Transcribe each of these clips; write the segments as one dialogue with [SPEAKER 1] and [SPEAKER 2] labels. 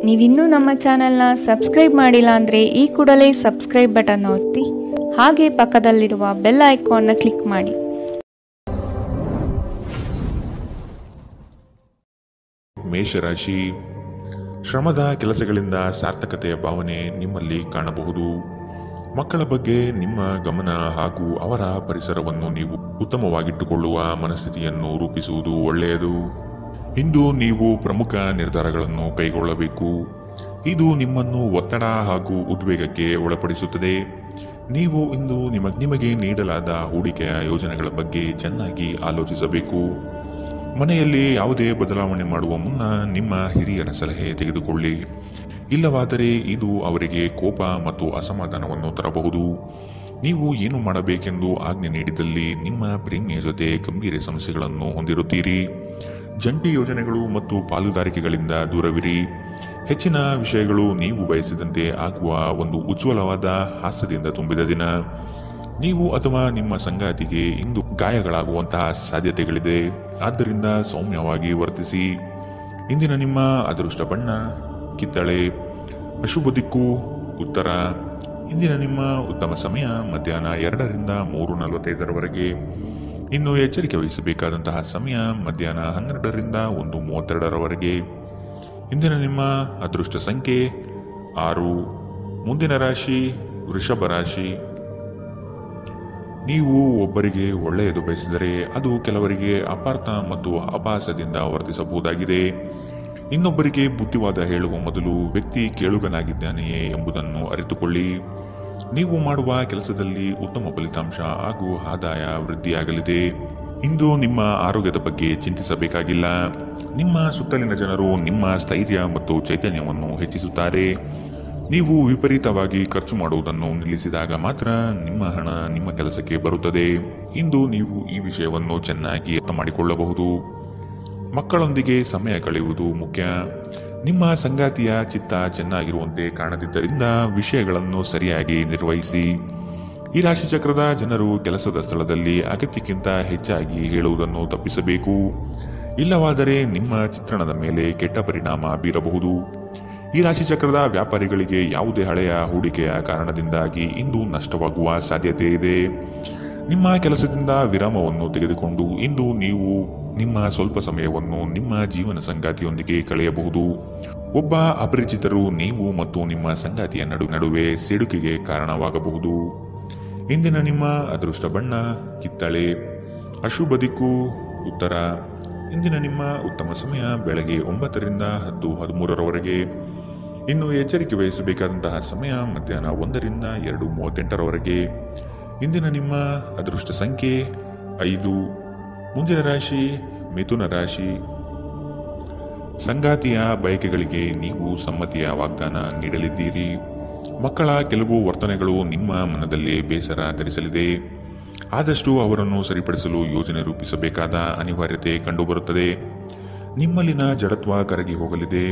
[SPEAKER 1] ನೀವಿನ್ನೂ ನಮ್ಮ ಚಾನೆಲ್ನ ಸಬ್ಸ್ಕ್ರೈಬ್ ಮಾಡಿಲ್ಲ ಅಂದರೆ ಈ ಕೂಡಲೇ ಸಬ್ಸ್ಕ್ರೈಬ್ ಬಟನ್ ಒತ್ತಿ ಹಾಗೆ ಪಕ್ಕದಲ್ಲಿರುವ ಬೆಲ್ ಐಕಾನ್ನ ಕ್ಲಿಕ್ ಮಾಡಿ.
[SPEAKER 2] ಮೇಷರಾಶಿ, ಶ್ರಮದ ಕೆಲಸಗಳಿಂದ ಸಾರ್ಥಕತೆಯ ಭಾವನೆ ನಿಮ್ಮಲ್ಲಿ ಕಾಣಬಹುದು. ಮಕ್ಕಳ ಬಗ್ಗೆ ನಿಮ್ಮ ಗಮನ ಹಾಗೂ ಅವರ ಪರಿಸರವನ್ನು ನೀವು ಉತ್ತಮವಾಗಿಟ್ಟುಕೊಳ್ಳುವ ಮನಸ್ಥಿತಿಯನ್ನು ರೂಪಿಸುವುದು ಒಳ್ಳೆಯದು. ಇಂದು ನೀವು ಪ್ರಮುಖ ನಿರ್ಧಾರಗಳನ್ನು ಕೈಗೊಳ್ಳಬೇಕು. ಇದು ನಿಮ್ಮನ್ನು ಒತ್ತಡ ಹಾಗೂ ಉದ್ವೇಗಕ್ಕೆ ಒಳಪಡಿಸುತ್ತದೆ. ನೀವು ಇಂದು ನಿಮಗೆ ನೀಡಲಾದ ಹೂಡಿಕೆಯ ಯೋಜನೆಗಳ ಬಗ್ಗೆ ಚೆನ್ನಾಗಿ ಆಲೋಚಿಸಬೇಕು. ಮನೆಯಲ್ಲಿ ಯಾವುದೇ ಬದಲಾವಣೆ ಮಾಡುವ ಮುನ್ನ ನಿಮ್ಮ ಹಿರಿಯರ ಸಲಹೆ ತೆಗೆದುಕೊಳ್ಳಿ. ಇಲ್ಲವಾದರೆ ಇದು ಅವರಿಗೆ ಕೋಪ ಮತ್ತು ಅಸಮಾಧಾನವನ್ನು ತರಬಹುದು. ನೀವು ಏನು ಮಾಡಬೇಕೆಂದು ಆಜ್ಞೆ ನೀಡಿದಲ್ಲಿ ನಿಮ್ಮ ಪ್ರೇಮಿಯ ಜೊತೆ ಗಂಭೀರ ಸಮಸ್ಯೆಗಳನ್ನು ಹೊಂದಿರುತ್ತೀರಿ. ಜಂಟಿ ಯೋಜನೆಗಳು ಮತ್ತು ಪಾಲುದಾರಿಕೆಗಳಿಂದ ದೂರವಿರಿ. ಹೆಚ್ಚಿನ ವಿಷಯಗಳು ನೀವು ಬಯಸಿದಂತೆ ಆಗುವ ಒಂದು ಉಜ್ವಲವಾದ ಹಾಸ್ಯದಿಂದ ತುಂಬಿದ ದಿನ. ನೀವು ಅಥವಾ ನಿಮ್ಮ ಸಂಗಾತಿಗೆ ಇಂದು ಗಾಯಗಳಾಗುವಂತಹ ಸಾಧ್ಯತೆಗಳಿದೆ. ಆದ್ದರಿಂದ ಸೌಮ್ಯವಾಗಿ ವರ್ತಿಸಿ. ಇಂದಿನ ನಿಮ್ಮ ಅದೃಷ್ಟ ಬಣ್ಣ ಕಿತ್ತಳೆ. ಅಶುಭ ದಿಕ್ಕು ಉತ್ತರ. ಇಂದಿನ ನಿಮ್ಮ ಉತ್ತಮ ಸಮಯ ಮಧ್ಯಾಹ್ನ 2ರಿಂದ 3:45 ಇನ್ನು ಎಚ್ಚರಿಕೆ ವಹಿಸಬೇಕಾದಂತಹ ಸಮಯ ಮಧ್ಯಾಹ್ನ 12ರಿಂದ 1:32 ಇಂದಿನ ನಿಮ್ಮ ಅದೃಷ್ಟ ಸಂಖ್ಯೆ 6. ಮುಂದಿನ ರಾಶಿ ವೃಷಭ ರಾಶಿ. ನೀವು ಒಬ್ಬರಿಗೆ ಒಳ್ಳೆಯದು ಬಯಸಿದರೆ ಅದು ಕೆಲವರಿಗೆ ಅಪಾರ್ಥ ಮತ್ತು ಅಪಹಾಸದಿಂದ ವರ್ತಿಸಬಹುದಾಗಿದೆ. ಇನ್ನೊಬ್ಬರಿಗೆ ಬುದ್ಧಿವಾದ ಹೇಳುವ ಮೊದಲು ವ್ಯಕ್ತಿ ಕೇಳುಗನಾಗಿದ್ದಾನೆಯೇ ಎಂಬುದನ್ನು ಅರಿತುಕೊಳ್ಳಿ. ನೀವು ಮಾಡುವ ಕೆಲಸದಲ್ಲಿ ಉತ್ತಮ ಫಲಿತಾಂಶ ಹಾಗೂ ಆದಾಯ ವೃದ್ಧಿಯಾಗಲಿದೆ. ಇಂದು ನಿಮ್ಮ ಆರೋಗ್ಯದ ಬಗ್ಗೆ ಚಿಂತಿಸಬೇಕಾಗಿಲ್ಲ. ನಿಮ್ಮ ಸುತ್ತಲಿನ ಜನರು ನಿಮ್ಮ ಸ್ಥೈರ್ಯ ಮತ್ತು ಚೈತನ್ಯವನ್ನು ಹೆಚ್ಚಿಸುತ್ತಾರೆ. ನೀವು ವಿಪರೀತವಾಗಿ ಖರ್ಚು ಮಾಡುವುದನ್ನು ನಿಲ್ಲಿಸಿದಾಗ ಮಾತ್ರ ನಿಮ್ಮ ಹಣ ನಿಮ್ಮ ಕೆಲಸಕ್ಕೆ ಬರುತ್ತದೆ. ಇಂದು ನೀವು ಈ ವಿಷಯವನ್ನು ಚೆನ್ನಾಗಿ ಅರ್ಥ ಮಾಡಿಕೊಳ್ಳಬಹುದು. ಮಕ್ಕಳೊಂದಿಗೆ ಸಮಯ ಕಳೆಯುವುದು ಮುಖ್ಯ. ನಿಮ್ಮ ಸಂಗಾತಿಯ ಚಿತ್ತ ಚೆನ್ನಾಗಿರುವಂತೆ ಕಾಣದಿದ್ದರಿಂದ ವಿಷಯಗಳನ್ನು ಸರಿಯಾಗಿ ನಿರ್ವಹಿಸಿ. ಈ ರಾಶಿಚಕ್ರದ ಜನರು ಕೆಲಸದ ಸ್ಥಳದಲ್ಲಿ ಅಗತ್ಯಕ್ಕಿಂತ ಹೆಚ್ಚಾಗಿ ಹೇಳುವುದನ್ನು ತಪ್ಪಿಸಬೇಕು. ಇಲ್ಲವಾದರೆ ನಿಮ್ಮ ಚಿತ್ರಣದ ಮೇಲೆ ಕೆಟ್ಟ ಪರಿಣಾಮ ಬೀರಬಹುದು. ಈ ರಾಶಿಚಕ್ರದ ವ್ಯಾಪಾರಿಗಳಿಗೆ ಯಾವುದೇ ಹಳೆಯ ಹೂಡಿಕೆಯ ಕಾರಣದಿಂದಾಗಿ ಇಂದು ನಷ್ಟವಾಗುವ ಸಾಧ್ಯತೆ ಇದೆ. ನಿಮ್ಮ ಕೆಲಸದಿಂದ ವಿರಾಮವನ್ನು ತೆಗೆದುಕೊಂಡು ಇಂದು ನೀವು ನಿಮ್ಮ ಸ್ವಲ್ಪ ಸಮಯವನ್ನು ನಿಮ್ಮ ಜೀವನ ಸಂಗಾತಿಯೊಂದಿಗೆ ಕಳೆಯಬಹುದು. ಒಬ್ಬ ಅಪರಿಚಿತರು ನೀವು ಮತ್ತು ನಿಮ್ಮ ಸಂಗಾತಿಯ ನಡುವೆ ಸಿಡುಕಿಗೆ ಕಾರಣವಾಗಬಹುದು. ಇಂದಿನ ನಿಮ್ಮ ಅದೃಷ್ಟ ಬಣ್ಣ ಕಿತ್ತಳೆ. ಅಶುಭ ದಿಕ್ಕು ಉತ್ತರ. ಇಂದಿನ ನಿಮ್ಮ ಉತ್ತಮ ಸಮಯ ಬೆಳಗ್ಗೆ 9ರಿಂದ 10:13 ಇನ್ನು ಎಚ್ಚರಿಕೆ ವಹಿಸಬೇಕಾದಂತಹ ಸಮಯ ಮಧ್ಯಾಹ್ನ 1ರಿಂದ 2:38 ಇಂದಿನ ನಿಮ್ಮ ಅದೃಷ್ಟ ಸಂಖ್ಯೆ 5. ಮುಂದಿನ ರಾಶಿ ಮಿಥುನ ರಾಶಿ. ಸಂಗಾತಿಯ ಬಯಕೆಗಳಿಗೆ ನೀವು ಸಮ್ಮತಿಯ ವಾಗ್ದಾನ ನೀಡಲಿದ್ದೀರಿ. ಮಕ್ಕಳ ಕೆಲವು ವರ್ತನೆಗಳು ನಿಮ್ಮ ಮನದಲ್ಲಿ ಬೇಸರ ತರಿಸಲಿದೆ. ಆದಷ್ಟು ಅವರನ್ನು ಸರಿಪಡಿಸಲು ಯೋಜನೆ ರೂಪಿಸಬೇಕಾದ ಅನಿವಾರ್ಯತೆ ಕಂಡುಬರುತ್ತದೆ. ನಿಮ್ಮಲ್ಲಿನ ಜಡತ್ವ ಕರಗಿ ಹೋಗಲಿದೆ.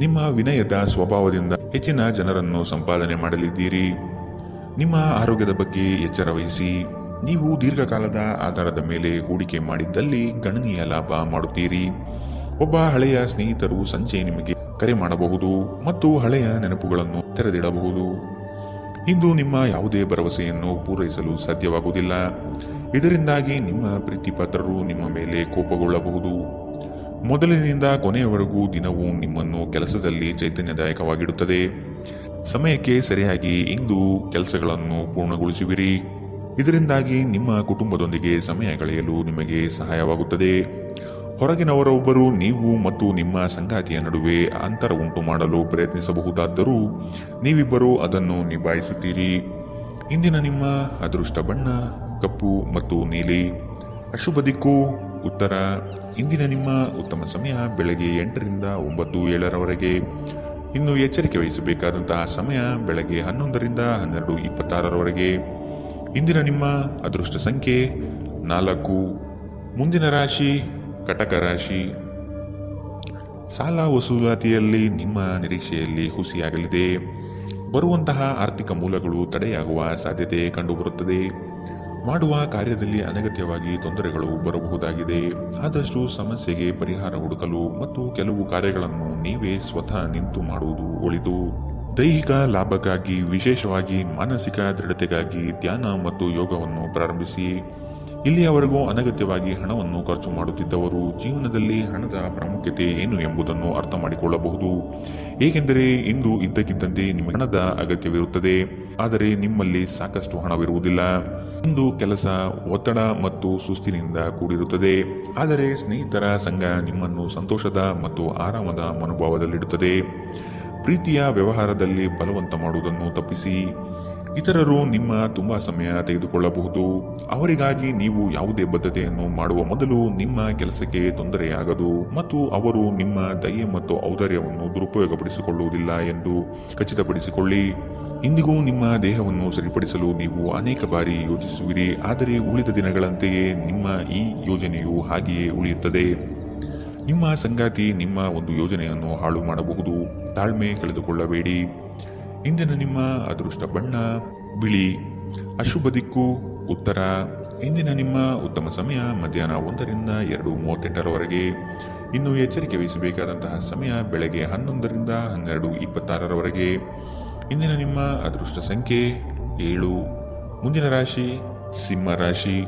[SPEAKER 2] ನಿಮ್ಮ ವಿನಯದ ಸ್ವಭಾವದಿಂದ ಹೆಚ್ಚಿನ ಜನರನ್ನು ಸಂಪಾದನೆ ಮಾಡಲಿದ್ದೀರಿ. ನಿಮ್ಮ ಆರೋಗ್ಯದ ಬಗ್ಗೆ ಎಚ್ಚರ ವಹಿಸಿ. ನೀವು ದೀರ್ಘಕಾಲದ ಆಧಾರದ ಮೇಲೆ ಹೂಡಿಕೆ ಮಾಡಿದ್ದಲ್ಲಿ ಗಣನೀಯ ಲಾಭ ಮಾಡುತ್ತೀರಿ. ಒಬ್ಬ ಹಳೆಯ ಸ್ನೇಹಿತರು ಸಂಜೆ ನಿಮಗೆ ಕರೆ ಮಾಡಬಹುದು ಮತ್ತು ಹಳೆಯ ನೆನಪುಗಳನ್ನು ತೆರೆದಿಡಬಹುದು. ಇಂದು ನಿಮ್ಮ ಯಾವುದೇ ಭರವಸೆಯನ್ನು ಪೂರೈಸಲು ಸಾಧ್ಯವಾಗುವುದಿಲ್ಲ. ಇದರಿಂದಾಗಿ ನಿಮ್ಮ ಪ್ರೀತಿಪಾತ್ರರು ನಿಮ್ಮ ಮೇಲೆ ಕೋಪಗೊಳ್ಳಬಹುದು. ಮೊದಲಿನಿಂದ ಕೊನೆಯವರೆಗೂ ದಿನವೂ ನಿಮ್ಮನ್ನು ಕೆಲಸದಲ್ಲಿ ಚೈತನ್ಯದಾಯಕವಾಗಿಡುತ್ತದೆ. ಸಮಯಕ್ಕೆ ಸರಿಯಾಗಿ ಇಂದು ಕೆಲಸಗಳನ್ನು ಪೂರ್ಣಗೊಳಿಸುವಿರಿ. ಇದರಿಂದಾಗಿ ನಿಮ್ಮ ಕುಟುಂಬದೊಂದಿಗೆ ಸಮಯ ಕಳೆಯಲು ನಿಮಗೆ ಸಹಾಯವಾಗುತ್ತದೆ. ಹೊರಗಿನವರೊಬ್ಬರು ನೀವು ಮತ್ತು ನಿಮ್ಮ ಸಂಗಾತಿಯ ನಡುವೆ ಅಂತರ ಉಂಟು ಮಾಡಲು ಪ್ರಯತ್ನಿಸಬಹುದಾದರೂ ನೀವಿಬ್ಬರೂ ಅದನ್ನು ನಿಭಾಯಿಸುತ್ತೀರಿ. ಇಂದಿನ ನಿಮ್ಮ ಅದೃಷ್ಟ ಬಣ್ಣ ಕಪ್ಪು ಮತ್ತು ನೀಲಿ. ಅಶುಭ ದಿಕ್ಕು ಉತ್ತರ. ಇಂದಿನ ನಿಮ್ಮ ಉತ್ತಮ ಸಮಯ ಬೆಳಗ್ಗೆ 8ರಿಂದ 9:07 ಇನ್ನು ಎಚ್ಚರಿಕೆ ವಹಿಸಬೇಕಾದಂತಹ ಸಮಯ ಬೆಳಗ್ಗೆ 11ರಿಂದ 12:26 ಇಂದಿನ ನಿಮ್ಮ ಅದೃಷ್ಟ ಸಂಖ್ಯೆ 4. ಮುಂದಿನ ರಾಶಿ ಕಟಕ ರಾಶಿ. ಸಾಲ ವಸೂಲಾತಿಯಲ್ಲಿ ನಿಮ್ಮ ನಿರೀಕ್ಷೆಯಲ್ಲಿ ಹುಸಿಯಾಗಲಿದೆ. ಬರುವಂತಹ ಆರ್ಥಿಕ ಮೂಲಗಳು ತಡೆಯಾಗುವ ಸಾಧ್ಯತೆ ಕಂಡುಬರುತ್ತದೆ. ಮಾಡುವ ಕಾರ್ಯದಲ್ಲಿ ಅನಗತ್ಯವಾಗಿ ತೊಂದರೆಗಳು ಬರಬಹುದಾಗಿದೆ. ಆದಷ್ಟು ಸಮಸ್ಯೆಗೆ ಪರಿಹಾರ ಹುಡುಕಲು ಮತ್ತು ಕೆಲವು ಕಾರ್ಯಗಳನ್ನು ನೀವೇ ಸ್ವತಃ ನಿಂತು ಮಾಡುವುದು ಒಳಿತು. ದೈಹಿಕ ಲಾಭಕ್ಕಾಗಿ, ವಿಶೇಷವಾಗಿ ಮಾನಸಿಕ ದೃಢತೆಗಾಗಿ ಧ್ಯಾನ ಮತ್ತು ಯೋಗವನ್ನು ಪ್ರಾರಂಭಿಸಿ. ಇಲ್ಲಿಯವರೆಗೂ ಅನಗತ್ಯವಾಗಿ ಹಣವನ್ನು ಖರ್ಚು ಮಾಡುತ್ತಿದ್ದವರು ಜೀವನದಲ್ಲಿ ಹಣದ ಪ್ರಾಮುಖ್ಯತೆ ಏನು ಎಂಬುದನ್ನು ಅರ್ಥ ಮಾಡಿಕೊಳ್ಳಬಹುದು. ಏಕೆಂದರೆ ಇಂದು ಇದ್ದಕ್ಕಿದ್ದಂತೆ ನಿಮಗೆ ಹಣದ ಅಗತ್ಯವಿರುತ್ತದೆ, ಆದರೆ ನಿಮ್ಮಲ್ಲಿ ಸಾಕಷ್ಟು ಹಣವಿರುವುದಿಲ್ಲ. ಇಂದು ಕೆಲಸ ಒತ್ತಡ ಮತ್ತು ಸುಸ್ತಿನಿಂದ ಕೂಡಿರುತ್ತದೆ, ಆದರೆ ಸ್ನೇಹಿತರ ಸಂಘ ನಿಮ್ಮನ್ನು ಸಂತೋಷದ ಮತ್ತು ಆರಾಮದ ಮನೋಭಾವದಲ್ಲಿಡುತ್ತದೆ. ಪ್ರೀತಿಯ ವ್ಯವಹಾರದಲ್ಲಿ ಬಲವಂತ ಮಾಡುವುದನ್ನು ತಪ್ಪಿಸಿ. ಇತರರು ನಿಮ್ಮ ತುಂಬಾ ಸಮಯ ತೆಗೆದುಕೊಳ್ಳಬಹುದು. ಅವರಿಗಾಗಿ ನೀವು ಯಾವುದೇ ಬದ್ಧತೆಯನ್ನು ಮಾಡುವ ಮೊದಲು ನಿಮ್ಮ ಕೆಲಸಕ್ಕೆ ತೊಂದರೆಯಾಗದು ಮತ್ತು ಅವರು ನಿಮ್ಮ ದಯೆ ಮತ್ತು ಔದಾರ್ಯವನ್ನು ದುರುಪಯೋಗಪಡಿಸಿಕೊಳ್ಳುವುದಿಲ್ಲ ಎಂದು ಖಚಿತಪಡಿಸಿಕೊಳ್ಳಿ. ಇಂದಿಗೂ ನಿಮ್ಮ ದೇಹವನ್ನು ಸರಿಪಡಿಸಲು ನೀವು ಅನೇಕ ಬಾರಿ ಯೋಚಿಸುವಿರಿ, ಆದರೆ ಉಳಿದ ದಿನಗಳಂತೆಯೇ ನಿಮ್ಮ ಈ ಯೋಜನೆಯು ಹಾಗೆಯೇ ಉಳಿಯುತ್ತದೆ. ನಿಮ್ಮ ಸಂಗಾತಿ ನಿಮ್ಮ ಒಂದು ಯೋಜನೆಯನ್ನು ಹಾಳು ಮಾಡಬಹುದು. ತಾಳ್ಮೆ ಕಳೆದುಕೊಳ್ಳಬೇಡಿ. ಇಂದಿನ ನಿಮ್ಮ ಅದೃಷ್ಟ ಬಣ್ಣ ಬಿಳಿ. ಅಶುಭ ದಿಕ್ಕು ಉತ್ತರ. ಇಂದಿನ ನಿಮ್ಮ ಉತ್ತಮ ಸಮಯ ಮಧ್ಯಾಹ್ನ 1ರಿಂದ 2:38ರವರೆಗೆ. ಇನ್ನು ಎಚ್ಚರಿಕೆ ವಹಿಸಬೇಕಾದಂತಹ ಸಮಯ ಬೆಳಗ್ಗೆ 11ರಿಂದ 12:26ರವರೆಗೆ. ಇಂದಿನ ನಿಮ್ಮ ಅದೃಷ್ಟ ಸಂಖ್ಯೆ 7. ಮುಂದಿನ ರಾಶಿ ಸಿಂಹ ರಾಶಿ.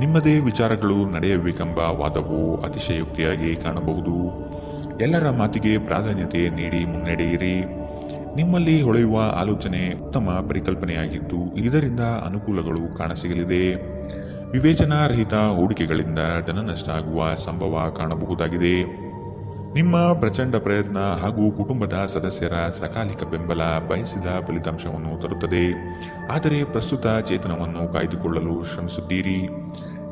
[SPEAKER 2] ನಿಮ್ಮದೇ ವಿಚಾರಗಳು ನಡೆಯಬೇಕೆಂಬ ವಾದವು ಅತಿಶಯೋಕ್ತಿಯಾಗಿ ಕಾಣಬಹುದು. ಎಲ್ಲರ ಮಾತಿಗೆ ಪ್ರಾಧಾನ್ಯತೆ ನೀಡಿ ಮುನ್ನಡೆಯಿರಿ. ನಿಮ್ಮಲ್ಲಿ ಹೊಳೆಯುವ ಆಲೋಚನೆ ಉತ್ತಮ ಪರಿಕಲ್ಪನೆಯಾಗಿದ್ದು ಇದರಿಂದ ಅನುಕೂಲಗಳು ಕಾಣಸಿಗಲಿದೆ. ವಿವೇಚನಾರಹಿತ ಹೂಡಿಕೆಗಳಿಂದ ಧನ ನಷ್ಟ ಆಗುವ ಸಂಭವ ಕಾಣಬಹುದಾಗಿದೆ. ನಿಮ್ಮ ಪ್ರಚಂಡ ಪ್ರಯತ್ನ ಹಾಗೂ ಕುಟುಂಬದ ಸದಸ್ಯರ ಸಕಾಲಿಕ ಬೆಂಬಲ ಬಯಸಿದ ಫಲಿತಾಂಶವನ್ನು ತರುತ್ತದೆ, ಆದರೆ ಪ್ರಸ್ತುತ ಚೇತನವನ್ನು ಕಾಯ್ದುಕೊಳ್ಳಲು ಶ್ರಮಿಸುತ್ತೀರಿ.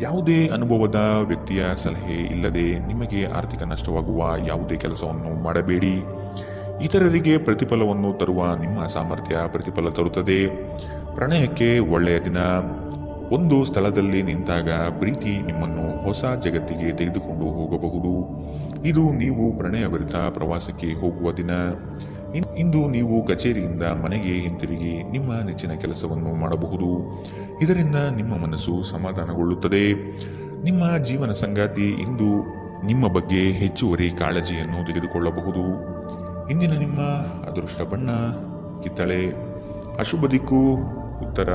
[SPEAKER 2] ಯಾವುದೇ ಅನುಭವದ ವ್ಯಕ್ತಿಯ ಸಲಹೆ ಇಲ್ಲದೆ ನಿಮಗೆ ಆರ್ಥಿಕ ನಷ್ಟವಾಗುವ ಯಾವುದೇ ಕೆಲಸವನ್ನು ಮಾಡಬೇಡಿ. ಇತರರಿಗೆ ಪ್ರತಿಫಲವನ್ನು ತರುವ ನಿಮ್ಮ ಸಾಮರ್ಥ್ಯ ಪ್ರತಿಫಲ ತರುತ್ತದೆ. ಪ್ರಣಯಕ್ಕೆ ಒಳ್ಳೆಯ ದಿನ. ಒಂದು ಸ್ಥಳದಲ್ಲಿ ನಿಂತಾಗ ಪ್ರೀತಿ ನಿಮ್ಮನ್ನು ಹೊಸ ಜಗತ್ತಿಗೆ ತೆಗೆದುಕೊಂಡು ಹೋಗಬಹುದು. ಇದು ನೀವು ಪ್ರಣಯಭರಿತ ಪ್ರವಾಸಕ್ಕೆ ಹೋಗುವ ದಿನ. ಇಂದು ನೀವು ಕಚೇರಿಯಿಂದ ಮನೆಗೆ ಹಿಂತಿರುಗಿ ನಿಮ್ಮ ನೆಚ್ಚಿನ ಕೆಲಸವನ್ನು ಮಾಡಬಹುದು. ಇದರಿಂದ ನಿಮ್ಮ ಮನಸ್ಸು ಸಮಾಧಾನಗೊಳ್ಳುತ್ತದೆ. ನಿಮ್ಮ ಜೀವನ ಸಂಗಾತಿ ಇಂದು ನಿಮ್ಮ ಬಗ್ಗೆ ಹೆಚ್ಚುವರಿ ಕಾಳಜಿಯನ್ನು ತೆಗೆದುಕೊಳ್ಳಬಹುದು. ಇಂದಿನ ನಿಮ್ಮ ಅದೃಷ್ಟ ಬಣ್ಣ ಕಿತ್ತಳೆ. ಅಶುಭ ದಿಕ್ಕು ಉತ್ತರ.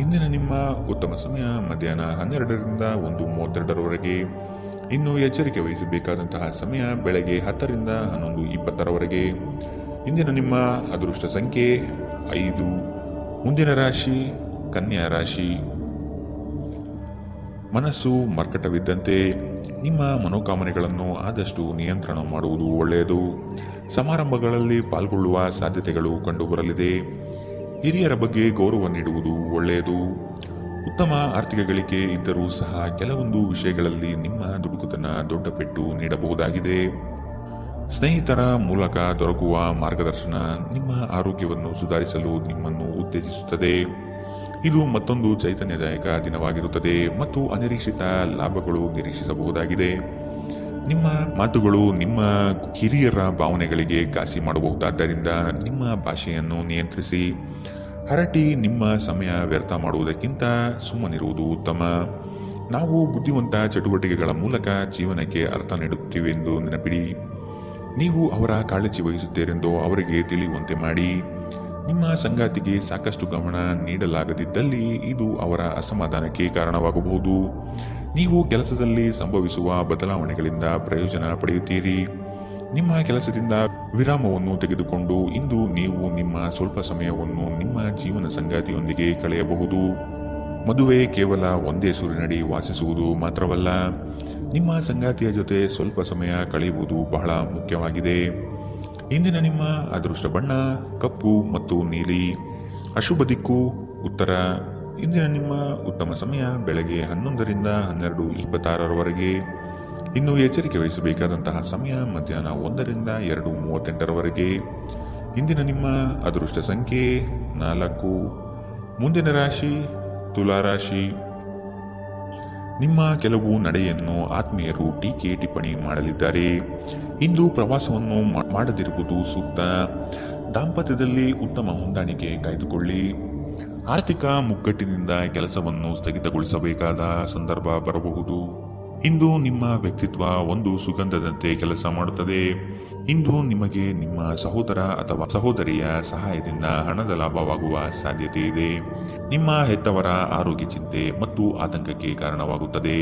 [SPEAKER 2] ಇಂದಿನ ನಿಮ್ಮ ಉತ್ತಮ ಸಮಯ ಮಧ್ಯಾಹ್ನ 12ರಿಂದ 1:32ರವರೆಗೆ. ಇನ್ನು ಎಚ್ಚರಿಕೆ ವಹಿಸಬೇಕಾದಂತಹ ಸಮಯ ಬೆಳಗ್ಗೆ 10ರಿಂದ 11:20ರವರೆಗೆ. ಇಂದಿನ ನಿಮ್ಮ ಅದೃಷ್ಟ ಸಂಖ್ಯೆ 5. ಮುಂದಿನ ರಾಶಿ ಕನ್ಯಾ ರಾಶಿ. ಮನಸ್ಸು ಮರ್ಕಟವಿದ್ದಂತೆ. ನಿಮ್ಮ ಮನೋಕಾಮನೆಗಳನ್ನು ಆದಷ್ಟು ನಿಯಂತ್ರಣ ಮಾಡುವುದು ಒಳ್ಳೆಯದು. ಸಮಾರಂಭಗಳಲ್ಲಿ ಪಾಲ್ಗೊಳ್ಳುವ ಸಾಧ್ಯತೆಗಳು ಕಂಡುಬರಲಿದೆ. ಹಿರಿಯರ ಬಗ್ಗೆ ಗೌರವ ನೀಡುವುದು ಒಳ್ಳೆಯದು. ಉತ್ತಮ ಆರ್ಥಿಕ ಗಳಿಕೆ ಇದ್ದರೂ ಸಹ ಕೆಲವೊಂದು ವಿಷಯಗಳಲ್ಲಿ ನಿಮ್ಮ ದುಡುಕುತನ ದೊಡ್ಡ ಪೆಟ್ಟು ನೀಡಬಹುದಾಗಿದೆ. ಸ್ನೇಹಿತರ ಮೂಲಕ ದೊರಕುವ ಮಾರ್ಗದರ್ಶನ ನಿಮ್ಮ ಆರೋಗ್ಯವನ್ನು ಸುಧಾರಿಸಲು ನಿಮ್ಮನ್ನು ಉತ್ತೇಜಿಸುತ್ತದೆ. ಇದು ಮತ್ತೊಂದು ಚೈತನ್ಯದಾಯಕ ದಿನವಾಗಿರುತ್ತದೆ ಮತ್ತು ಅನಿರೀಕ್ಷಿತ ಲಾಭಗಳು ನಿರೀಕ್ಷಿಸಬಹುದಾಗಿದೆ. ನಿಮ್ಮ ಮಾತುಗಳು ನಿಮ್ಮ ಹಿರಿಯರ ಭಾವನೆಗಳಿಗೆ ಘಾಸಿ ಮಾಡಬಹುದಾದ್ದರಿಂದ ನಿಮ್ಮ ಭಾಷೆಯನ್ನು ನಿಯಂತ್ರಿಸಿ. ಹರಟಿ ನಿಮ್ಮ ಸಮಯ ವ್ಯರ್ಥ ಮಾಡುವುದಕ್ಕಿಂತ ಸುಮ್ಮನಿರುವುದು ಉತ್ತಮ. ನಾವು ಬುದ್ಧಿವಂತ ಚಟುವಟಿಕೆಗಳ ಮೂಲಕ ಜೀವನಕ್ಕೆ ಅರ್ಥ ನೀಡುತ್ತೀವೆಂದು ನೆನಪಿಡಿ. ನೀವು ಅವರ ಕಾಳಜಿ ವಹಿಸುತ್ತೀರೆಂದು ಅವರಿಗೆ ತಿಳಿಯುವಂತೆ ಮಾಡಿ. ನಿಮ್ಮ ಸಂಗಾತಿಗೆ ಸಾಕಷ್ಟು ಗಮನ ನೀಡಲಾಗದಿದ್ದಲ್ಲಿ ಇದು ಅವರ ಅಸಮಾಧಾನಕ್ಕೆ ಕಾರಣವಾಗಬಹುದು. ನೀವು ಕೆಲಸದಲ್ಲಿ ಸಂಭವಿಸುವ ಬದಲಾವಣೆಗಳಿಂದ ಪ್ರಯೋಜನ ಪಡೆಯುತ್ತೀರಿ. ನಿಮ್ಮ ಕೆಲಸದಿಂದ ವಿರಾಮವನ್ನು ತೆಗೆದುಕೊಂಡು ಇಂದು ನೀವು ನಿಮ್ಮ ಸ್ವಲ್ಪ ಸಮಯವನ್ನು ನಿಮ್ಮ ಜೀವನ ಸಂಗಾತಿಯೊಂದಿಗೆ ಕಳೆಯಬಹುದು. ಮದುವೆ ಕೇವಲ ಒಂದೇ ಸೂರಿನಡಿ ವಾಸಿಸುವುದು ಮಾತ್ರವಲ್ಲ, ನಿಮ್ಮ ಸಂಗಾತಿಯ ಜೊತೆ ಸ್ವಲ್ಪ ಸಮಯ ಕಳೆಯುವುದು ಬಹಳ ಮುಖ್ಯವಾಗಿದೆ. ಇಂದಿನ ನಿಮ್ಮ ಅದೃಷ್ಟ ಬಣ್ಣ ಕಪ್ಪು ಮತ್ತು ನೀಲಿ. ಅಶುಭ ದಿಕ್ಕು ಉತ್ತರ. ಇಂದಿನ ನಿಮ್ಮ ಉತ್ತಮ ಸಮಯ ಬೆಳಗ್ಗೆ 11ರಿಂದ 12:26ರವರೆಗೆ. ಇನ್ನು ಎಚ್ಚರಿಕೆ ವಹಿಸಬೇಕಾದಂತಹ ಸಮಯ ಮಧ್ಯಾಹ್ನ 1ರಿಂದ 2:38ರವರೆಗೆ. ಇಂದಿನ ನಿಮ್ಮ ಅದೃಷ್ಟ ಸಂಖ್ಯೆ 4. ಮುಂದಿನ ರಾಶಿ ತುಲಾರಾಶಿ. ನಿಮ್ಮ ಕೆಲವು ನಡೆಯನ್ನು ಆತ್ಮೀಯರು ಟೀಕೆ ಟಿಪ್ಪಣಿ ಮಾಡಲಿದ್ದಾರೆ. ಇಂದು ಪ್ರವಾಸವನ್ನು ಮಾಡದಿರುವುದು ಸೂಕ್ತ. ದಾಂಪತ್ಯದಲ್ಲಿ ಉತ್ತಮ ಹೊಂದಾಣಿಕೆ ಕಾಯ್ದುಕೊಳ್ಳಿ. ಆರ್ಥಿಕ ಮುಗ್ಗಟ್ಟಿನಿಂದ ಕೆಲಸವನ್ನು ಸ್ಥಗಿತಗೊಳಿಸಬೇಕಾದ ಸಂದರ್ಭ ಬರಬಹುದು. ಇಂದು ನಿಮ್ಮ ವ್ಯಕ್ತಿತ್ವ ಒಂದು ಸುಗಂಧದಂತೆ ಕೆಲಸ ಮಾಡುತ್ತದೆ. ಇಂದು ನಿಮಗೆ ನಿಮ್ಮ ಸಹೋದರ ಅಥವಾ ಸಹೋದರಿಯ ಸಹಾಯದಿಂದ ಹಣದ ಲಾಭವಾಗುವ ಸಾಧ್ಯತೆ ಇದೆ. ನಿಮ್ಮ ಹೆತ್ತವರ ಆರೋಗ್ಯ ಚಿಂತೆ ಮತ್ತು ಆತಂಕಕ್ಕೆ ಕಾರಣವಾಗುತ್ತದೆ.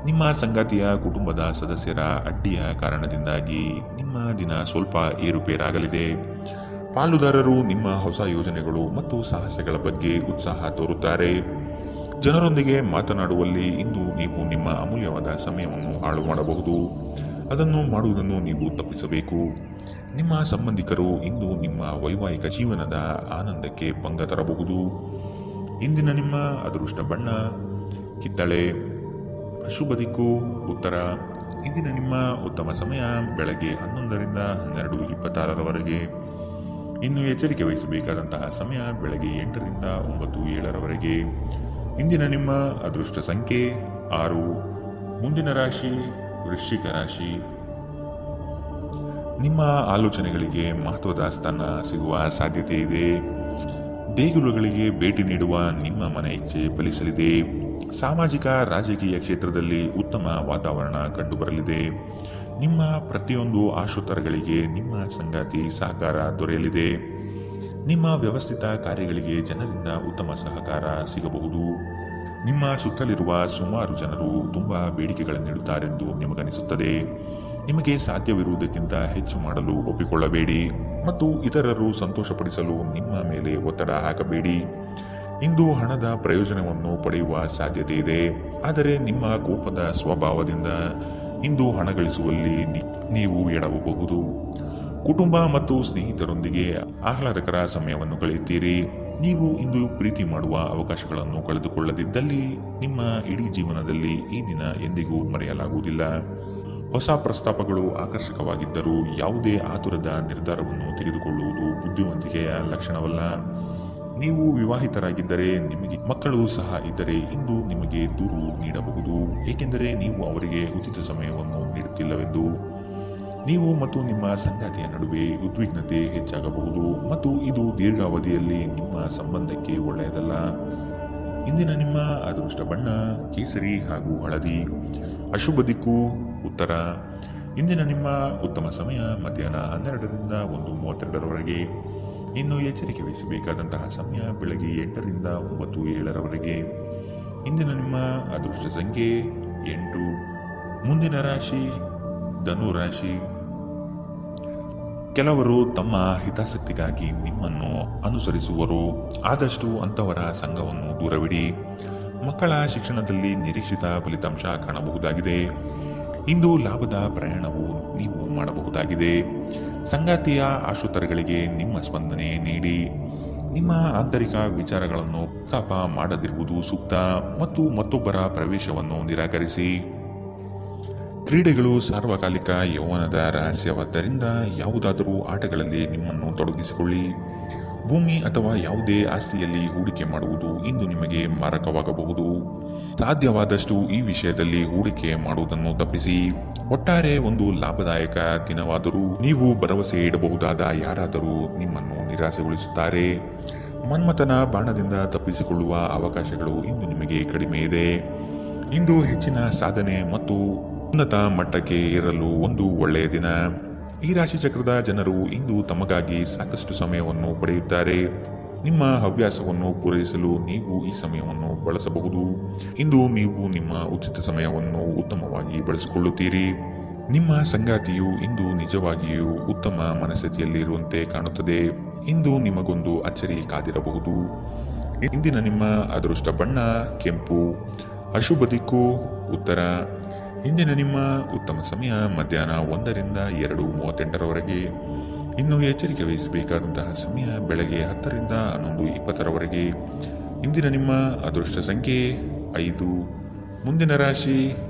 [SPEAKER 2] ನಿಮ್ಮ ಸಂಗಾತಿಯ ಕುಟುಂಬದ ಸದಸ್ಯರ ಅಡ್ಡಿಯ ಕಾರಣದಿಂದಾಗಿ ನಿಮ್ಮ ದಿನ ಸ್ವಲ್ಪ ಏರುಪೇರಾಗಲಿದೆ. ಪಾಲುದಾರರು ನಿಮ್ಮ ಹೊಸ ಯೋಜನೆಗಳು ಮತ್ತು ಸಾಹಸಗಳ ಬಗ್ಗೆ ಉತ್ಸಾಹ ತೋರುತ್ತಾರೆ. ಜನರೊಂದಿಗೆ ಮಾತನಾಡುವಲ್ಲಿ ಇಂದು ನೀವು ನಿಮ್ಮ ಅಮೂಲ್ಯವಾದ ಸಮಯವನ್ನು ಹಾಳು ಮಾಡಬಹುದು. ಅದನ್ನು ಮಾಡುವುದನ್ನು ನೀವು ತಪ್ಪಿಸಬೇಕು. ನಿಮ್ಮ ಸಂಬಂಧಿಕರು ಇಂದು ನಿಮ್ಮ ವೈವಾಹಿಕ ಜೀವನದ ಆನಂದಕ್ಕೆ ಭಂಗ ತರಬಹುದು. ಇಂದಿನ ನಿಮ್ಮ ಅದೃಷ್ಟ ಬಣ್ಣ ಕಿತ್ತಳೆ. ಶುಭ ದಿಕ್ಕು ಉತ್ತರ. ಇಂದಿನ ನಿಮ್ಮ ಉತ್ತಮ ಸಮಯ ಬೆಳಗ್ಗೆ 11ರಿಂದ 12:26 ಇನ್ನು ಎಚ್ಚರಿಕೆ ವಹಿಸಬೇಕಾದಂತಹ ಸಮಯ ಬೆಳಗ್ಗೆ 8ರಿಂದ 9:07 ಇಂದಿನ ನಿಮ್ಮ ಅದೃಷ್ಟ ಸಂಖ್ಯೆ 6. ಮುಂದಿನ ರಾಶಿ ವೃಶ್ಚಿಕ ರಾಶಿ. ನಿಮ್ಮ ಆಲೋಚನೆಗಳಿಗೆ ಮಹತ್ವದ ಸ್ಥಾನ ಸಿಗುವ ಸಾಧ್ಯತೆ ಇದೆ. ದೇಗುಲಗಳಿಗೆ ಭೇಟಿ ನೀಡುವ ನಿಮ್ಮ ಮನ ಇಚ್ಛೆ ಫಲಿಸಲಿದೆ. ಸಾಮಾಜಿಕ ರಾಜಕೀಯ ಕ್ಷೇತ್ರದಲ್ಲಿ ಉತ್ತಮ ವಾತಾವರಣ ಕಂಡುಬರಲಿದೆ. ನಿಮ್ಮ ಪ್ರತಿಯೊಂದು ಆಶೋತ್ತರಗಳಿಗೆ ನಿಮ್ಮ ಸಂಗಾತಿ ಸಹಕಾರ ದೊರೆಯಲಿದೆ. ನಿಮ್ಮ ವ್ಯವಸ್ಥಿತ ಕಾರ್ಯಗಳಿಗೆ ಜನರಿಂದ ಉತ್ತಮ ಸಹಕಾರ ಸಿಗಬಹುದು. ನಿಮ್ಮ ಸುತ್ತಲಿರುವ ಸುಮಾರು ಜನರು ತುಂಬ ಬೇಡಿಕೆಗಳನ್ನಿಡುತ್ತಾರೆಂದು ನಿಮಗನಿಸುತ್ತದೆ. ನಿಮಗೆ ಸಾಧ್ಯವಿರುವುದಕ್ಕಿಂತ ಹೆಚ್ಚು ಮಾಡಲು ಒಪ್ಪಿಕೊಳ್ಳಬೇಡಿ ಮತ್ತು ಇತರರು ಸಂತೋಷಪಡಿಸಲು ನಿಮ್ಮ ಮೇಲೆ ಒತ್ತಡ ಹಾಕಬೇಡಿ. ಇಂದು ಹಣದ ಪ್ರಯೋಜನವನ್ನು ಪಡೆಯುವ ಸಾಧ್ಯತೆ ಇದೆ. ಆದರೆ ನಿಮ್ಮ ಕೋಪದ ಸ್ವಭಾವದಿಂದ ಇಂದು ಹಣ ಗಳಿಸುವಲ್ಲಿ ನೀವು ಎಡವಬಹುದು. ಕುಟುಂಬ ಮತ್ತು ಸ್ನೇಹಿತರೊಂದಿಗೆ ಆಹ್ಲಾದಕರ ಸಮಯವನ್ನು ಕಳೆಯುತ್ತೀರಿ. ನೀವು ಇಂದು ಪ್ರೀತಿ ಮಾಡುವ ಅವಕಾಶಗಳನ್ನು ಕಳೆದುಕೊಳ್ಳದಿದ್ದಲ್ಲಿ ನಿಮ್ಮ ಇಡೀ ಜೀವನದಲ್ಲಿ ಈ ದಿನ ಎಂದಿಗೂ ಮರೆಯಲಾಗುವುದಿಲ್ಲ. ಹೊಸ ಪ್ರಸ್ತಾಪಗಳು ಆಕರ್ಷಕವಾಗಿದ್ದರೂ ಯಾವುದೇ ಆತುರದ ನಿರ್ಧಾರವನ್ನು ತೆಗೆದುಕೊಳ್ಳುವುದು ಬುದ್ಧಿವಂತಿಕೆಯ ಲಕ್ಷಣವಲ್ಲ. ನೀವು ವಿವಾಹಿತರಾಗಿದ್ದರೆ ನಿಮಗೆ ಮಕ್ಕಳು ಸಹ ಇದ್ದರೆ ಇಂದು ನಿಮಗೆ ದೂರು ನೀಡಬಹುದು, ಏಕೆಂದರೆ ನೀವು ಅವರಿಗೆ ಉಚಿತ ಸಮಯವನ್ನು ನೀಡುತ್ತಿಲ್ಲವೆಂದು. ನೀವು ಮತ್ತು ನಿಮ್ಮ ಸಂಗಾತಿಯ ನಡುವೆ ಉದ್ವಿಗ್ನತೆ ಹೆಚ್ಚಾಗಬಹುದು ಮತ್ತು ಇದು ದೀರ್ಘಾವಧಿಯಲ್ಲಿ ನಿಮ್ಮ ಸಂಬಂಧಕ್ಕೆ ಒಳ್ಳೆಯದಲ್ಲ. ಇಂದಿನ ನಿಮ್ಮ ಅದೃಷ್ಟ ಬಣ್ಣ ಕೇಸರಿ ಹಾಗೂ ಹಳದಿ. ಅಶುಭ ದಿಕ್ಕು ಉತ್ತರ. ಇಂದಿನ ನಿಮ್ಮ ಉತ್ತಮ ಸಮಯ ಮಧ್ಯಾಹ್ನ 12ರಿಂದ 1:32 ಇನ್ನು ಎಚ್ಚರಿಕೆ ವಹಿಸಬೇಕಾದಂತಹ ಸಮಯ ಬೆಳಗ್ಗೆ 8ರಿಂದ 9:07 ಇಂದಿನ ನಿಮ್ಮ ಅದೃಷ್ಟ ಸಂಖ್ಯೆ 8. ಮುಂದಿನ ರಾಶಿ ಧನು ರಾಶಿ. ಕೆಲವರು ತಮ್ಮ ಹಿತಾಸಕ್ತಿಗಾಗಿ ನಿಮ್ಮನ್ನು ಅನುಸರಿಸುವರು. ಆದಷ್ಟು ಅಂಥವರ ಸಂಘವನ್ನು ದೂರವಿಡಿ. ಮಕ್ಕಳ ಶಿಕ್ಷಣದಲ್ಲಿ ನಿರೀಕ್ಷಿತ ಫಲಿತಾಂಶ ಕಾಣಬಹುದಾಗಿದೆ. ಇಂದು ಲಾಭದ ಪ್ರಯಾಣವು ನೀವು ಮಾಡಬಹುದಾಗಿದೆ. ಸಂಗಾತಿಯ ಆಶೋತ್ತರಗಳಿಗೆ ನಿಮ್ಮ ಸ್ಪಂದನೆ ನೀಡಿ. ನಿಮ್ಮ ಆಂತರಿಕ ವಿಚಾರಗಳನ್ನು ಪ್ರಸ್ತಾಪ ಮಾಡದಿರುವುದು ಸೂಕ್ತ ಮತ್ತು ಮತ್ತೊಬ್ಬರ ಪ್ರವೇಶವನ್ನು ನಿರಾಕರಿಸಿ. ಕ್ರೀಡೆಗಳು ಸಾರ್ವಕಾಲಿಕ ಯೌವನದ ರಹಸ್ಯವಾದ್ದರಿಂದ ಯಾವುದಾದರೂ ಆಟಗಳಲ್ಲಿ ನಿಮ್ಮನ್ನು ತೊಡಗಿಸಿಕೊಳ್ಳಿ. ಭೂಮಿ ಅಥವಾ ಯಾವುದೇ ಆಸ್ತಿಯಲ್ಲಿ ಹೂಡಿಕೆ ಮಾಡುವುದು ಇಂದು ನಿಮಗೆ ಮಾರಕವಾಗಬಹುದು. ಸಾಧ್ಯವಾದಷ್ಟು ಈ ವಿಷಯದಲ್ಲಿ ಹೂಡಿಕೆ ಮಾಡುವುದನ್ನು ತಪ್ಪಿಸಿ. ಒಟ್ಟಾರೆ ಒಂದು ಲಾಭದಾಯಕ ದಿನವಾದರೂ ನೀವು ಭರವಸೆ ಇಡಬಹುದಾದ ಯಾರಾದರೂ ನಿಮ್ಮನ್ನು ನಿರಾಸೆಗೊಳಿಸುತ್ತಾರೆ. ಮನ್ಮಥನ ಬಾಣದಿಂದ ತಪ್ಪಿಸಿಕೊಳ್ಳುವ ಅವಕಾಶಗಳು ಇಂದು ನಿಮಗೆ ಕಡಿಮೆ ಇದೆ. ಇಂದು ಹೆಚ್ಚಿನ ಸಾಧನೆ ಮತ್ತು ಉನ್ನತ ಮಟ್ಟಕ್ಕೆ ಏರಲು ಒಂದು ಒಳ್ಳೆಯ ದಿನ. ಈ ರಾಶಿಚಕ್ರದ ಜನರು ಇಂದು ತಮಗಾಗಿ ಸಾಕಷ್ಟು ಸಮಯವನ್ನು ಪಡೆಯುತ್ತಾರೆ. ನಿಮ್ಮ ಹವ್ಯಾಸವನ್ನು ಪೂರೈಸಲು ನೀವು ಈ ಸಮಯವನ್ನು ಬಳಸಬಹುದು. ಇಂದು ನೀವು ನಿಮ್ಮ ಉಚಿತ ಸಮಯವನ್ನು ಉತ್ತಮವಾಗಿ ಬಳಸಿಕೊಳ್ಳುತ್ತೀರಿ. ನಿಮ್ಮ ಸಂಗಾತಿಯು ಇಂದು ನಿಜವಾಗಿಯೂ ಉತ್ತಮ ಮನಸ್ಥಿತಿಯಲ್ಲಿರುವಂತೆ ಕಾಣುತ್ತದೆ. ಇಂದು ನಿಮಗೊಂದು ಅಚ್ಚರಿ ಕಾದಿರಬಹುದು. ಇಂದಿನ ನಿಮ್ಮ ಅದೃಷ್ಟ ಬಣ್ಣ ಕೆಂಪು. ಅಶುಭ ದಿಕ್ಕು ಉತ್ತರ. ಇಂದಿನ ನಿಮ್ಮ ಉತ್ತಮ ಸಮಯ ಮಧ್ಯಾಹ್ನ 1ರಿಂದ 2:38 ಇನ್ನು ಎಚ್ಚರಿಕೆ ವಹಿಸಬೇಕಾದಂತಹ ಸಮಯ ಬೆಳಗ್ಗೆ 10ರಿಂದ 11:20 ಇಂದಿನ ನಿಮ್ಮ ಅದೃಷ್ಟ ಸಂಖ್ಯೆ 5. ಮುಂದಿನ ರಾಶಿ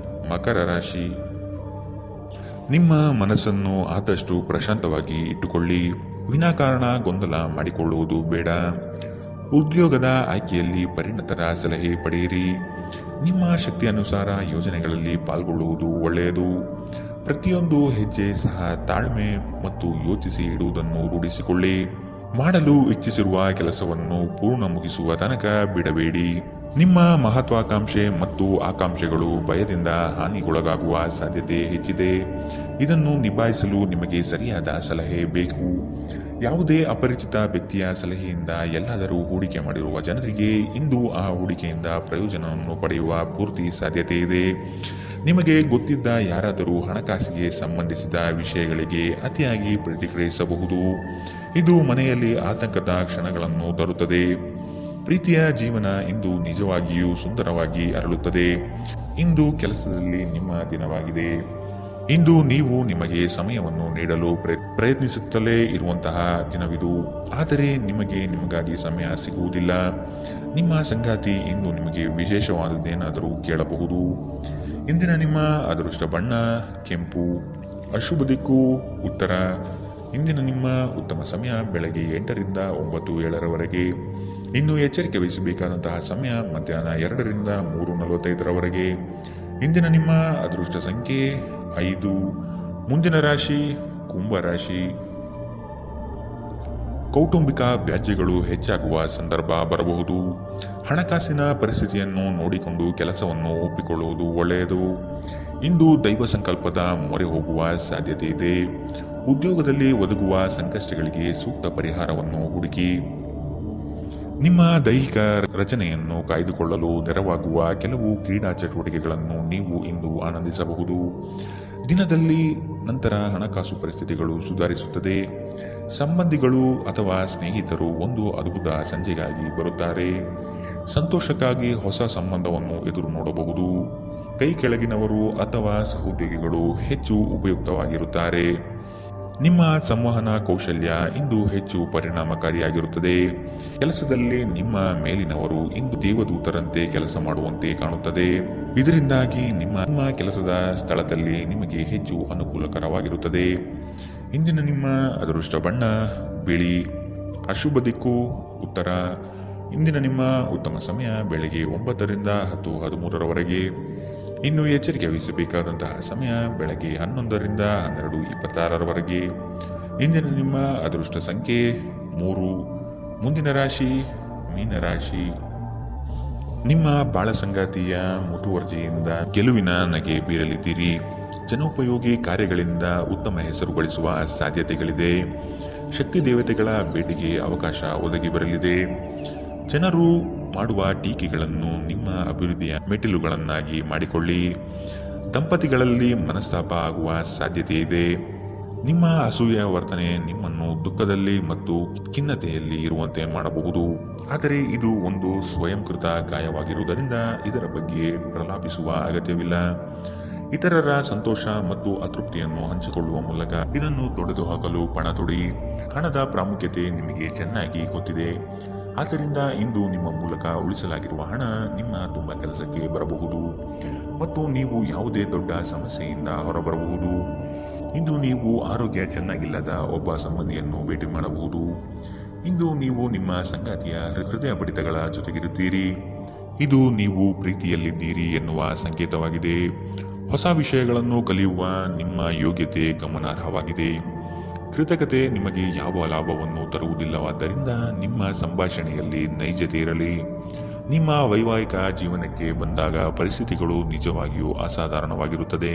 [SPEAKER 2] ಮಕರ ರಾಶಿ. ನಿಮ್ಮ ಮನಸ್ಸನ್ನು ಆದಷ್ಟು ಪ್ರಶಾಂತವಾಗಿ ಇಟ್ಟುಕೊಳ್ಳಿ. ವಿನಾಕಾರಣ ಗೊಂದಲ ಮಾಡಿಕೊಳ್ಳುವುದು ಬೇಡ. ಉದ್ಯೋಗದ ಆಯ್ಕೆಯಲ್ಲಿ ಪರಿಣತರ ಸಲಹೆ ಪಡೆಯಿರಿ. ನಿಮ್ಮ ಶಕ್ತಿ ಅನುಸಾರ ಯೋಜನೆಗಳಲ್ಲಿ ಪಾಲ್ಗೊಳ್ಳುವುದು ಒಳ್ಳೆಯದು. ಪ್ರತಿಯೊಂದು ಹೆಜ್ಜೆ ಸಹ ತಾಳ್ಮೆ ಮತ್ತು ಯೋಚಿಸಿ ಇಡುವುದನ್ನು ರೂಢಿಸಿಕೊಳ್ಳಿ. ಮಾಡಲು ಇಚ್ಛಿಸಿರುವ ಕೆಲಸವನ್ನು ಪೂರ್ಣ ಮುಗಿಸುವ ತನಕ ಬಿಡಬೇಡಿ. ನಿಮ್ಮ ಮಹತ್ವಾಕಾಂಕ್ಷೆ ಮತ್ತು ಆಕಾಂಕ್ಷೆಗಳು ಭಯದಿಂದ ಹಾನಿಗೊಳಗಾಗುವ ಸಾಧ್ಯತೆ ಹೆಚ್ಚಿದೆ. ಇದನ್ನು ನಿಭಾಯಿಸಲು ನಿಮಗೆ ಸರಿಯಾದ ಸಲಹೆ ಬೇಕು. ಯಾವುದೇ ಅಪರಿಚಿತ ವ್ಯಕ್ತಿಯ ಸಲಹೆಯಿಂದ ಎಲ್ಲಾದರೂ ಹೂಡಿಕೆ ಮಾಡಿರುವ ಜನರಿಗೆ ಇಂದು ಆ ಹೂಡಿಕೆಯಿಂದ ಪ್ರಯೋಜನವನ್ನು ಪಡೆಯುವ ಪೂರ್ತಿ ಸಾಧ್ಯತೆ ಇದೆ. ನಿಮಗೆ ಗೊತ್ತಿದ್ದ ಯಾರಾದರೂ ಹಣಕಾಸಿಗೆ ಸಂಬಂಧಿಸಿದ ವಿಷಯಗಳಿಗೆ ಅತಿಯಾಗಿ ಪ್ರತಿಕ್ರಿಯಿಸಬಹುದು. ಇದು ಮನೆಯಲ್ಲಿ ಆತಂಕದ ಕ್ಷಣಗಳನ್ನು ತರುತ್ತದೆ. ಪ್ರೀತಿಯ ಜೀವನ ಇಂದು ನಿಜವಾಗಿಯೂ ಸುಂದರವಾಗಿ ಅರಳುತ್ತದೆ. ಇಂದು ಕೆಲಸದಲ್ಲಿ ನಿಮ್ಮ ದಿನವಾಗಿದೆ. ಇಂದು ನೀವು ನಿಮಗೆ ಸಮಯವನ್ನು ನೀಡಲು ಪ್ರಯತ್ನಿಸುತ್ತಲೇ ಇರುವಂತಹ ದಿನವಿದು. ಆದರೆ ನಿಮಗಾಗಿ ಸಮಯ ಸಿಗುವುದಿಲ್ಲ. ನಿಮ್ಮ ಸಂಗಾತಿ ಇಂದು ನಿಮಗೆ ವಿಶೇಷವಾದದ್ದೇನಾದರೂ ಕೇಳಬಹುದು. ಇಂದಿನ ನಿಮ್ಮ ಅದೃಷ್ಟ ಬಣ್ಣ ಕೆಂಪು. ಅಶುಭ ದಿಕ್ಕು ಉತ್ತರ. ಇಂದಿನ ನಿಮ್ಮ ಉತ್ತಮ ಸಮಯ ಬೆಳಗ್ಗೆ 8ರಿಂದ 9:07 ಇನ್ನು ಎಚ್ಚರಿಕೆ ವಹಿಸಬೇಕಾದಂತಹ ಸಮಯ ಮಧ್ಯಾಹ್ನ 2ರಿಂದ 3:45 ಇಂದಿನ ನಿಮ್ಮ ಅದೃಷ್ಟ ಸಂಖ್ಯೆ 5. ಮುಂದಿನ ರಾಶಿ ಕುಂಭರಾಶಿ. ಕೌಟುಂಬಿಕ ವ್ಯಾಜ್ಯಗಳು ಹೆಚ್ಚಾಗುವ ಸಂದರ್ಭ ಬರಬಹುದು. ಹಣಕಾಸಿನ ಪರಿಸ್ಥಿತಿಯನ್ನು ನೋಡಿಕೊಂಡು ಕೆಲಸವನ್ನು ಒಪ್ಪಿಕೊಳ್ಳುವುದು ಒಳ್ಳೆಯದು. ಇಂದು ದೈವ ಸಂಕಲ್ಪದ ಮೊರೆ ಹೋಗುವ ಸಾಧ್ಯತೆ ಇದೆ. ಉದ್ಯೋಗದಲ್ಲಿ ಒದಗುವ ಸಂಕಷ್ಟಗಳಿಗೆ ಸೂಕ್ತ ಪರಿಹಾರವನ್ನು ಹುಡುಕಿ. ನಿಮ್ಮ ದೈಹಿಕ ರಚನೆಯನ್ನು ಕಾಯ್ದುಕೊಳ್ಳಲು ನೆರವಾಗುವ ಕೆಲವು ಕ್ರೀಡಾ ಚಟುವಟಿಕೆಗಳನ್ನು ನೀವು ಇಂದು ಆನಂದಿಸಬಹುದು. ದಿನದಲ್ಲಿ ನಂತರ ಹಣಕಾಸು ಪರಿಸ್ಥಿತಿಗಳು ಸುಧಾರಿಸುತ್ತದೆ. ಸಂಬಂಧಿಗಳು ಅಥವಾ ಸ್ನೇಹಿತರು ಒಂದು ಅದ್ಭುತ ಸಂಜೆಗಾಗಿ ಬರುತ್ತಾರೆ. ಸಂತೋಷಕ್ಕಾಗಿ ಹೊಸ ಸಂಬಂಧವನ್ನು ಎದುರು ನೋಡಬಹುದು. ಕೈ ಕೆಳಗಿನವರು ಅಥವಾ ಸಹೋದ್ಯೋಗಿಗಳು ಹೆಚ್ಚು ಉಪಯುಕ್ತವಾಗಿರುತ್ತಾರೆ. ನಿಮ್ಮ ಸಂವಹನ ಕೌಶಲ್ಯ ಇಂದು ಹೆಚ್ಚು ಪರಿಣಾಮಕಾರಿಯಾಗಿರುತ್ತದೆ. ಕೆಲಸದಲ್ಲಿ ನಿಮ್ಮ ಮೇಲಿನವರು ಇಂದು ದೇವದೂತರಂತೆ ಕೆಲಸ ಮಾಡುವಂತೆ ಕಾಣುತ್ತದೆ. ಇದರಿಂದಾಗಿ ನಿಮ್ಮ ಕೆಲಸದ ಸ್ಥಳದಲ್ಲಿ ನಿಮಗೆ ಹೆಚ್ಚು ಅನುಕೂಲಕರವಾಗಿರುತ್ತದೆ. ಇಂದಿನ ನಿಮ್ಮ ಅದೃಷ್ಟ ಬಣ್ಣ ಬಿಳಿ. ಅಶುಭ ದಿಕ್ಕು ಉತ್ತರ. ಇಂದಿನ ನಿಮ್ಮ ಉತ್ತಮ ಸಮಯ ಬೆಳಗ್ಗೆ 9ರಿಂದ 10:13 ಇನ್ನು ಎಚ್ಚರಿಕೆ ವಹಿಸಬೇಕಾದಂತಹ ಸಮಯ ಬೆಳಗ್ಗೆ 11ರಿಂದ 12:26 ಇಂದಿನ ನಿಮ್ಮ ಅದೃಷ್ಟ ಸಂಖ್ಯೆ 3. ಮುಂದಿನ ರಾಶಿ ಮೀನರಾಶಿ. ನಿಮ್ಮ ಬಾಳ ಸಂಗಾತಿಯ ಮುತುವರ್ಜಿಯಿಂದ ಗೆಲುವಿನ ನಗೆ ಬೀರಲಿದ್ದೀರಿ. ಜನೋಪಯೋಗಿ ಕಾರ್ಯಗಳಿಂದ ಉತ್ತಮ ಹೆಸರು ಗಳಿಸುವ ಸಾಧ್ಯತೆಗಳಿದೆ. ಶಕ್ತಿ ದೇವತೆಗಳ ಭೇಟಿಗೆ ಅವಕಾಶ ಒದಗಿ ಬರಲಿದೆ. ಜನರು ಮಾಡುವ ಟೀಕೆಗಳನ್ನು ನಿಮ್ಮ ಅಭಿವೃದ್ಧಿಯ ಮೆಟ್ಟಿಲುಗಳನ್ನಾಗಿ ಮಾಡಿಕೊಳ್ಳಿ. ದಂಪತಿಗಳಲ್ಲಿ ಮನಸ್ತಾಪ ಆಗುವ ಸಾಧ್ಯತೆ ಇದೆ. ನಿಮ್ಮ ಅಸೂಯೆಯ ವರ್ತನೆ ನಿಮ್ಮನ್ನು ದುಃಖದಲ್ಲಿ ಮತ್ತು ಖಿನ್ನತೆಯಲ್ಲಿ ಇರುವಂತೆ ಮಾಡಬಹುದು. ಆದರೆ ಇದು ಒಂದು ಸ್ವಯಂಕೃತ ಗಾಯವಾಗಿರುವುದರಿಂದ ಇದರ ಬಗ್ಗೆ ಪ್ರಲಾಪಿಸುವ ಅಗತ್ಯವಿಲ್ಲ. ಇತರರ ಸಂತೋಷ ಮತ್ತು ಅತೃಪ್ತಿಯನ್ನು ಹಂಚಿಕೊಳ್ಳುವ ಮೂಲಕ ಇದನ್ನು ತೊಡೆದುಹಾಕಲು ಪಣ ತೊಡಿ. ಹಣದ ಪ್ರಾಮುಖ್ಯತೆ ನಿಮಗೆ ಚೆನ್ನಾಗಿ ಗೊತ್ತಿದೆ. ಆದ್ದರಿಂದ ಇಂದು ನಿಮ್ಮ ಮೂಲಕ ಉಳಿಸಲಾಗಿರುವ ಹಣ ನಿಮ್ಮ ತುಂಬ ಕೆಲಸಕ್ಕೆ ಬರಬಹುದು ಮತ್ತು ನೀವು ಯಾವುದೇ ದೊಡ್ಡ ಸಮಸ್ಯೆಯಿಂದ ಹೊರಬರಬಹುದು. ಇಂದು ನೀವು ಆರೋಗ್ಯ ಚೆನ್ನಾಗಿಲ್ಲದ ಒಬ್ಬ ಸಂಬಂಧಿಯನ್ನು ಭೇಟಿ ಮಾಡಬಹುದು. ಇಂದು ನೀವು ನಿಮ್ಮ ಸಂಗಾತಿಯ ಹೃದಯ ಬಡಿತಗಳ ಜೊತೆಗಿರುತ್ತೀರಿ. ಇದು ನೀವು ಪ್ರೀತಿಯಲ್ಲಿದ್ದೀರಿ ಎನ್ನುವ ಸಂಕೇತವಾಗಿದೆ. ಹೊಸ ವಿಷಯಗಳನ್ನು ಕಲಿಯುವ ನಿಮ್ಮ ಯೋಗ್ಯತೆ ಗಮನಾರ್ಹವಾಗಿದೆ. ಕೃತಕತೆ ನಿಮಗೆ ಯಾವ ಲಾಭವನ್ನು ತರುವುದಿಲ್ಲವಾದ್ದರಿಂದ ನಿಮ್ಮ ಸಂಭಾಷಣೆಯಲ್ಲಿ ನೈಜತೆ ಇರಲಿ. ನಿಮ್ಮ ವೈವಾಹಿಕ ಜೀವನಕ್ಕೆ ಬಂದಾಗ ಪರಿಸ್ಥಿತಿಗಳು ನಿಜವಾಗಿಯೂ ಅಸಾಧಾರಣವಾಗಿರುತ್ತದೆ.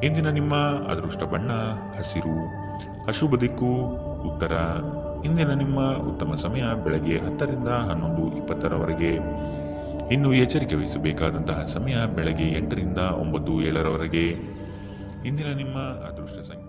[SPEAKER 2] ಇಂದಿನ ನಿಮ್ಮ ಅದೃಷ್ಟ ಬಣ್ಣ ಹಸಿರು. ಅಶುಭ ದಿಕ್ಕು ಉತ್ತರ. ಇಂದಿನ ನಿಮ್ಮ ಉತ್ತಮ ಸಮಯ ಬೆಳಗ್ಗೆ 10ರಿಂದ 11:20 ಇನ್ನು ಎಚ್ಚರಿಕೆ ವಹಿಸಬೇಕಾದಂತಹ ಸಮಯ ಬೆಳಗ್ಗೆ 8ರಿಂದ 9:07 ಇಂದಿನ ನಿಮ್ಮ ಅದೃಷ್ಟ ಸಂಖ್ಯೆ